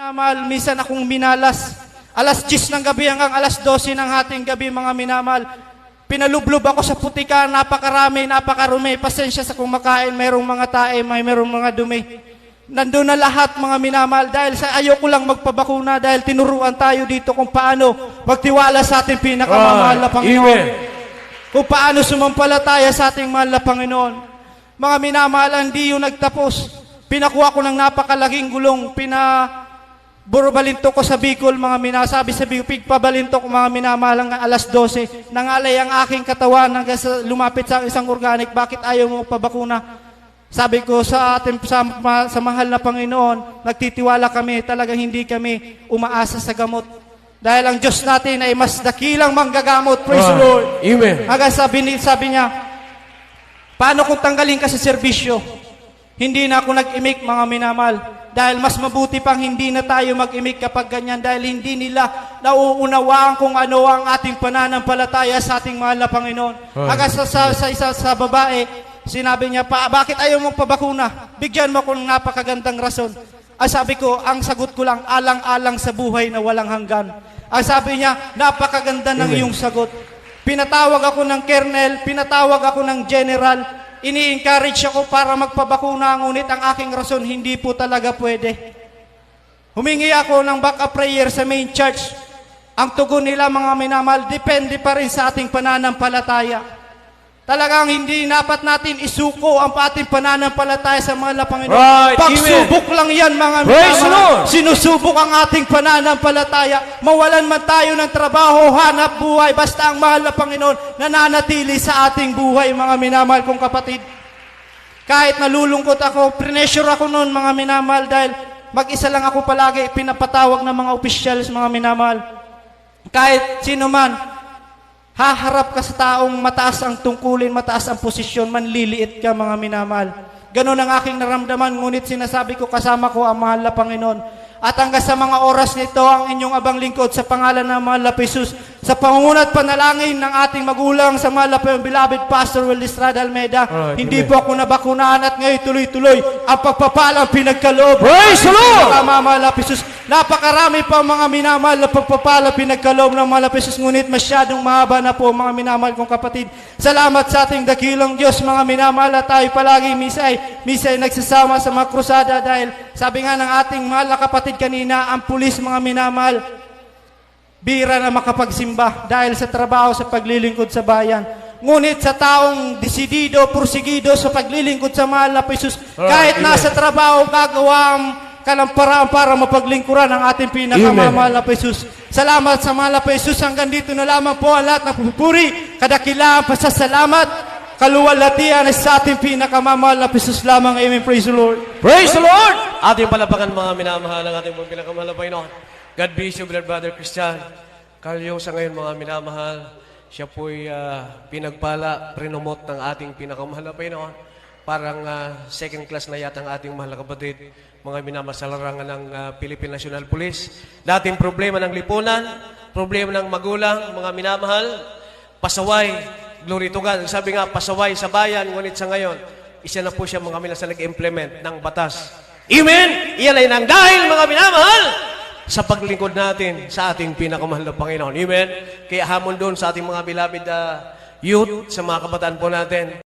minamahal, minsan akong minalas. Alas 10 ng gabi hanggang alas 12 ng hating gabi, mga minamahal. Pinalublob ako sa putika, napakarami, napakarumi. Pasensya sa kumakain, mayroong mga tae, mayroong mga dumi. Nandun na lahat, mga minamahal, dahil sa ayoko lang magpabakuna, dahil tinuruan tayo dito kung paano magtiwala sa ating pinakamamahal na Panginoon. Kung paano sumampalataya sa ating mahal na Panginoon. Mga minamahal, hindi yun nagtapos. Pinakuha ko ng napakalaking gulong, borobalinto ko sa Bicol, mga minasabi sa Bicol, pigpabalinto ko, mga minamahal, ng alas 12. Nangalay ang aking katawan hanggang lumapit sa isang organic, bakit ayaw mo pabakuna? Sabi ko sa mahal na Panginoon, nagtitiwala kami, talagang hindi kami umaasa sa gamot. Dahil ang Diyos natin ay mas dakilang manggagamot, praise the Lord. Amen. Hanggang sabi niya, paano kung tanggalin ka sa serbisyo? Hindi na ako nag-imik, mga minamahal. Dahil mas mabuti pang hindi na tayo mag-imik kapag ganyan. Dahil hindi nila nauunawaan kung ano ang ating pananampalataya sa ating mahal na Panginoon. Hanggang sa babae, sinabi niya, bakit ayaw mong pabakuna? Bigyan mo akong napakagandang rason. Sabi ko, ang sagot ko lang, alang-alang sa buhay na walang hanggan. Sabi niya, napakaganda ng iyong sagot. Pinatawag ako ng colonel, pinatawag ako ng general. Ini-encourage ako para magpabakuna, ngunit ang aking rason, hindi po talaga pwede. Humingi ako ng backup prayer sa main church. Ang tugon nila, mga minamahal, depende pa rin sa ating pananampalataya. Talagang hindi dapat natin isuko ang ating pananampalataya sa mahal na Panginoon. Right, pagsubok lang yan, mga minamahal. Sinusubok ang ating pananampalataya. Mawalan man tayo ng trabaho, hanap buhay, basta ang mahal na Panginoon nananatili sa ating buhay, mga minamahal kong kapatid. Kahit nalulungkot ako, pressure ako noon, mga minamahal, dahil mag-isa lang ako palagi, pinapatawag ng mga opisyals, mga minamahal. Kahit sino man, haharap ka sa taong mataas ang tungkulin, mataas ang posisyon, manliliit ka, mga minamahal. Ganon ang aking naramdaman, ngunit sinasabi ko, kasama ko ang mahal na Panginoon. At hanggang sa mga oras nito, ang inyong abang lingkod sa pangalan ng mahal na Jesus, sa pangunguna at panalangin ng ating magulang sa mahal na beloved Pastor Will Estrada Almeida, hindi po ako nabakunahan at ngayon tuloy-tuloy ang pagpapalang pinagkaloob. Praise the Lord! Mahal na Jesus. Napakarami pa mga minamahal na pagpapala pinagkaloob ng mahal na Jesus, ngunit masyadong mahaba na po, mga minamahal kong kapatid. Salamat sa ating dakilang Diyos, mga minamahal, at tayo palagi misay nagsasama sa mga krusada, dahil sabi nga ng ating mahal na kapatid kanina, ang pulis, mga minamahal, bira na makapagsimba dahil sa trabaho sa paglilingkod sa bayan. Ngunit sa taong desidido, porsigido sa paglilingkod sa mahal na Jesus, kahit nasa trabaho, gagawa ang kalamparahan para mapaglingkuran ang ating pinakamamahal na Jesus. Salamat sa mahal na Jesus. Hanggang dito na lamang po ang lahat ng pupuri, kadakilaan, pasasalamat, kaluwalhatian sa ating pinakamamahal na Jesus lamang. Amen. Praise the Lord. Praise the Lord! Ating palapakan, mga minamahal, ng ating pinakamahal na Panginoon. God bless you, brother Christian. Carlo, sa ngayon, mga minamahal, siya po'y pinagpala, prinomote ng ating pinakamahal na Panginoon. Parang second class na yata ang ating mahal na kapatid, mga minamahal sa larangan ng Philippine National Police. Dating problema ng lipunan, problema ng magulang, mga minamahal, pasaway, glory to God. Sabi nga, pasaway sa bayan, ngunit sa ngayon, isa na po siya, mga minamahal, sa nag-implement ng batas. Amen! Iyan ay nang dahil, mga minamahal, sa paglingkod natin sa ating pinakamahal na Panginoon. Amen? Kaya hamon doon sa ating mga beloved youth, sa mga kabataan po natin.